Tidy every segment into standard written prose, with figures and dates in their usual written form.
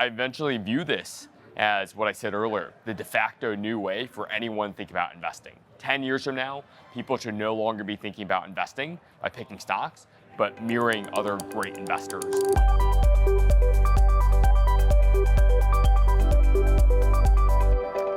I eventually view this as what I said earlier, the de facto new way for anyone thinking about investing. 10 years from now, people should no longer be thinking about investing by picking stocks, but mirroring other great investors.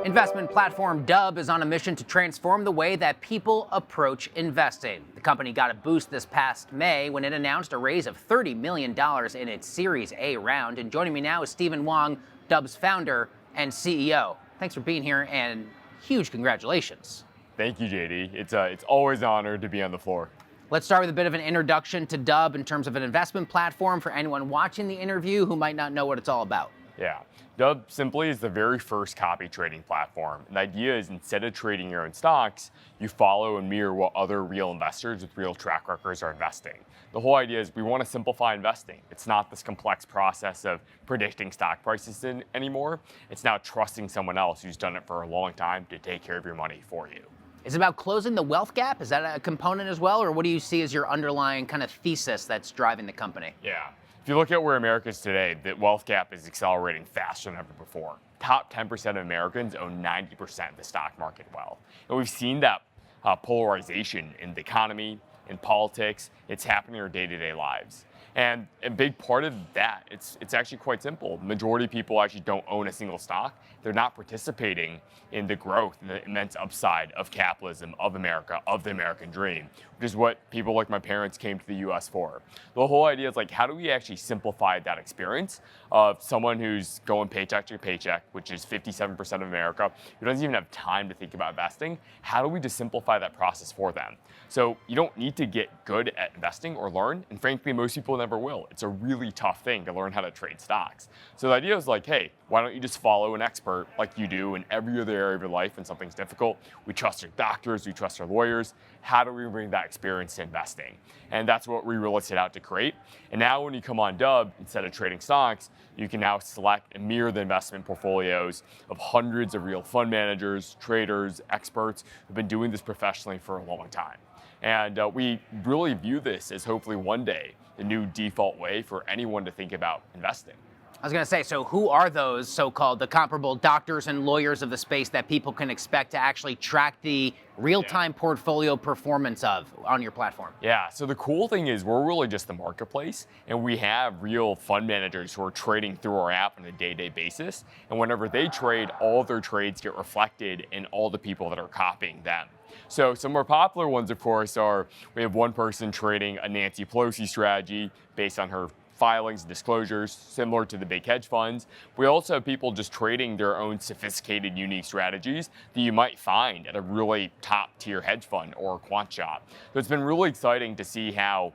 Investment platform Dub is on a mission to transform the way that people approach investing. The company got a boost this past May when it announced a raise of $30 million in its Series A round. And joining me now is Wang, Dub's founder and CEO. Thanks for being here and huge congratulations. Thank you, JD. It's always an honor to be on the floor. Let's start with a bit of an introduction to Dub in terms of an investment platform for anyone watching the interview who might not know what it's all about. Yeah. Dub simply is the very first copy trading platform. And the idea is instead of trading your own stocks, you follow and mirror what other real investors with real track records are investing. The whole idea is we want to simplify investing. It's not this complex process of predicting stock prices anymore. It's now trusting someone else who's done it for a long time to take care of your money for you. Is it about closing the wealth gap? Is that a component as well? Or what do you see as your underlying kind of thesis that's driving the company? Yeah. If you look at where America is today, the wealth gap is accelerating faster than ever before. Top 10% of Americans own 90% of the stock market wealth. And we've seen that polarization in the economy, in politics. It's happening in our day-to-day lives. And a big part of that, it's actually quite simple. The majority of people actually don't own a single stock. They're not participating in the growth and the immense upside of capitalism, of America, of the American dream, which is what people like my parents came to the US for. The whole idea is like, how do we actually simplify that experience of someone who's going paycheck to paycheck, which is 57% of America, who doesn't even have time to think about investing? How do we just simplify that process for them? So you don't need to get good at investing or learn, and frankly, most people never will. It's a really tough thing to learn how to trade stocks. So the idea is like, hey, why don't you just follow an expert like you do in every other area of your life when something's difficult? We trust our doctors, we trust our lawyers. How do we bring that experience to investing? And that's what we really set out to create. And now when you come on Dub, instead of trading stocks, you can now select and mirror the investment portfolios of hundreds of real fund managers, traders, experts who've been doing this professionally for a long time. And we really view this as hopefully one day the new default way for anyone to think about investing. I was going to say, so who are those so-called the comparable doctors and lawyers of the space that people can expect to actually track the real-time portfolio performance of on your platform? Yeah, so the cool thing is we're really just the marketplace, and we have real fund managers who are trading through our app on a day-to-day basis. And whenever they trade, all of their trades get reflected in all the people that are copying them. So some more popular ones, of course, are we have one person trading a Nancy Pelosi strategy based on her filings and disclosures, similar to the big hedge funds. We also have people just trading their own sophisticated, unique strategies that you might find at a really top-tier hedge fund or quant shop. So it's been really exciting to see how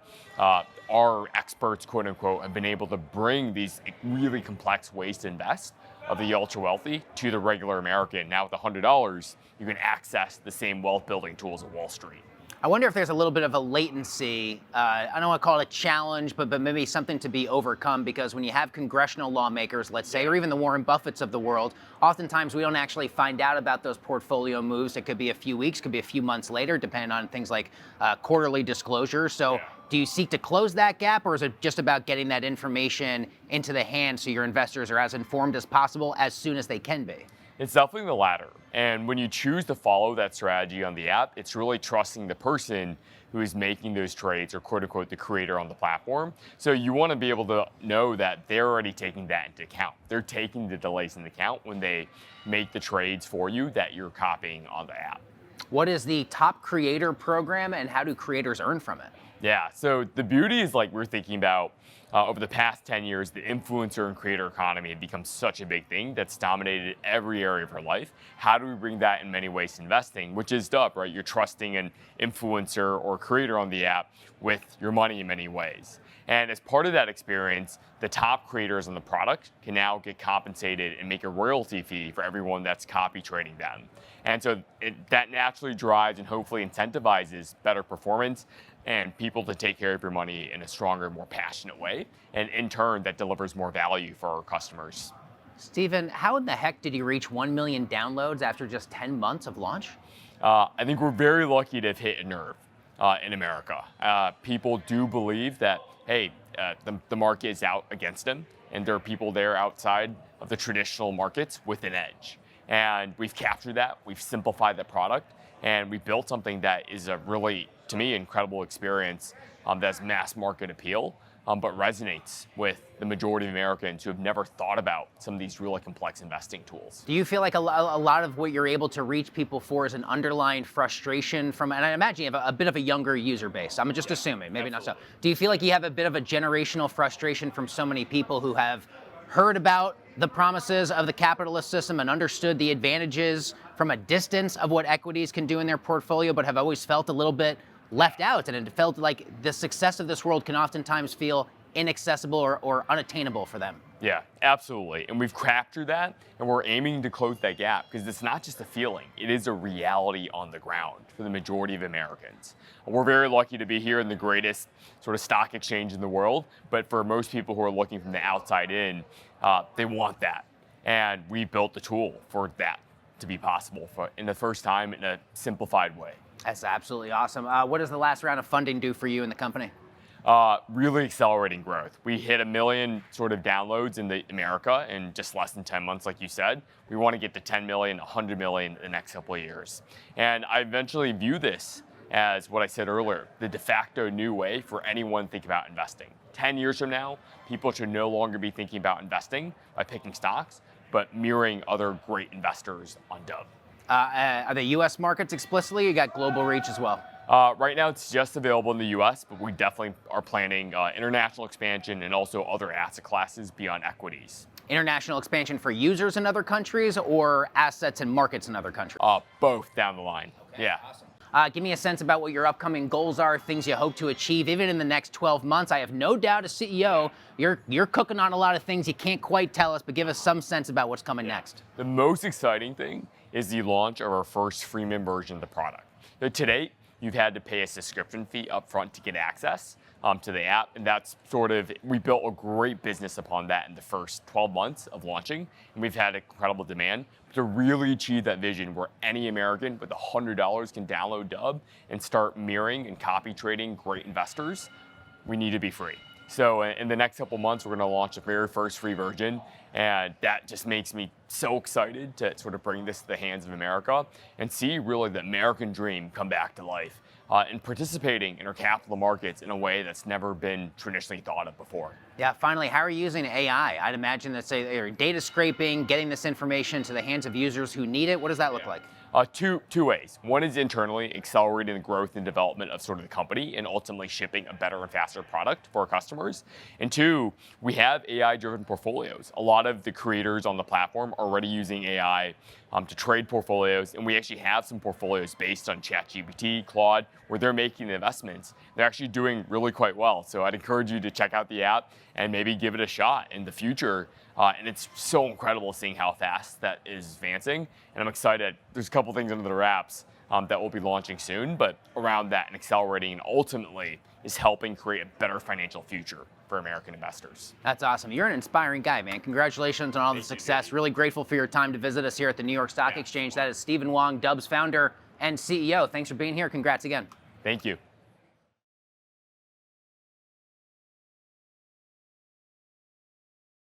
our experts, quote unquote, have been able to bring these really complex ways to invest of the ultra-wealthy to the regular American. Now with $100, you can access the same wealth-building tools of Wall Street. I wonder if there's a little bit of a latency, I don't want to call it a challenge, but maybe something to be overcome, because when you have congressional lawmakers, let's say, or even the Warren Buffetts of the world, oftentimes we don't actually find out about those portfolio moves. It could be a few weeks, could be a few months later, depending on things like quarterly disclosures. So do you seek to close that gap, or is it just about getting that information into the hands so your investors are as informed as possible as soon as they can be? It's definitely the latter. And when you choose to follow that strategy on the app, it's really trusting the person who is making those trades, or quote unquote the creator on the platform. So you want to be able to know that they're already taking that into account. They're taking the delays into account when they make the trades for you that you're copying on the app. What is the top creator program, and how do creators earn from it? Yeah, so the beauty is like we're thinking about over the past 10 years, the influencer and creator economy had become such a big thing that's dominated every area of our life. How do we bring that in many ways to investing, which is Dub, right? You're trusting an influencer or creator on the app with your money in many ways. And as part of that experience, the top creators on the product can now get compensated and make a royalty fee for everyone that's copy trading them. And so that naturally drives and hopefully incentivizes better performance and people to take care of your money in a stronger, more passionate way. And in turn, that delivers more value for our customers. Stephen, how in the heck did you reach 1 million downloads after just 10 months of launch? I think we're very lucky to have hit a nerve in America. People do believe that, hey, the market is out against them, and there are people there outside of the traditional markets with an edge. And we've captured that, we've simplified the product, and we've built something that is a really, to me, incredible experience that has mass market appeal, but resonates with the majority of Americans who have never thought about some of these really complex investing tools. Do you feel like a lot of what you're able to reach people for is an underlying frustration from, and I imagine you have a bit of a younger user base. I'm just assuming, maybe not so. Do you feel like you have a bit of a generational frustration from so many people who have heard about the promises of the capitalist system and understood the advantages from a distance of what equities can do in their portfolio, but have always felt a little bit left out, and it felt like the success of this world can oftentimes feel inaccessible or unattainable for them? Yeah, absolutely. And we've captured that, and we're aiming to close that gap because it's not just a feeling, it is a reality on the ground for the majority of Americans. We're very lucky to be here in the greatest sort of stock exchange in the world, but for most people who are looking from the outside in, they want that. And we built the tool for that to be possible in the first time in a simplified way. That's absolutely awesome. What does the last round of funding do for you and the company? Really accelerating growth. We hit 1 million sort of downloads in America in just less than 10 months, like you said. We want to get to 10 million, 100 million in the next couple of years. And I eventually view this as what I said earlier, the de facto new way for anyone to think about investing. 10 years from now, people should no longer be thinking about investing by picking stocks, but mirroring other great investors on Dub. Are the U.S. markets explicitly? You got global reach as well? Right now, it's just available in the U.S., but we definitely are planning international expansion and also other asset classes beyond equities. International expansion for users in other countries or assets and markets in other countries? Both down the line. Okay, yeah. Awesome. Give me a sense about what your upcoming goals are, things you hope to achieve, even in the next 12 months. I have no doubt as CEO, you're cooking on a lot of things you can't quite tell us, but give us some sense about what's coming next. The most exciting thing is the launch of our first freemium version of the product. So to date, you've had to pay a subscription fee up front to get access to the app, and that's we built a great business upon that in the first 12 months of launching, and we've had incredible demand. To really achieve that vision where any American with $100 can download Dub and start mirroring and copy trading great investors, we need to be free. So in the next couple months, we're going to launch the very first free version, and that just makes me so excited to sort of bring this to the hands of America and see really the American dream come back to life and participating in our capital markets in a way that's never been traditionally thought of before. Yeah, finally, how are you using AI? I'd imagine that, say, data scraping, getting this information to the hands of users who need it. What does that look like? Two ways. One is internally accelerating the growth and development of sort of the company and ultimately shipping a better and faster product for our customers. And two, we have AI-driven portfolios. A lot of the creators on the platform are already using AI to trade portfolios, and we actually have some portfolios based on ChatGPT, Claude, where they're making the investments. They're actually doing really quite well. So I'd encourage you to check out the app and maybe give it a shot in the future. And it's so incredible seeing how fast that is advancing. And I'm excited. There's a couple things under the wraps that we'll be launching soon, but around that and accelerating and ultimately is helping create a better financial future for American investors. That's awesome. You're an inspiring guy, man. Congratulations on all the success. Really grateful for your time to visit us here at the New York Stock Exchange. That is Stephen Wang, Dub's founder and CEO. Thanks for being here. Congrats again. Thank you.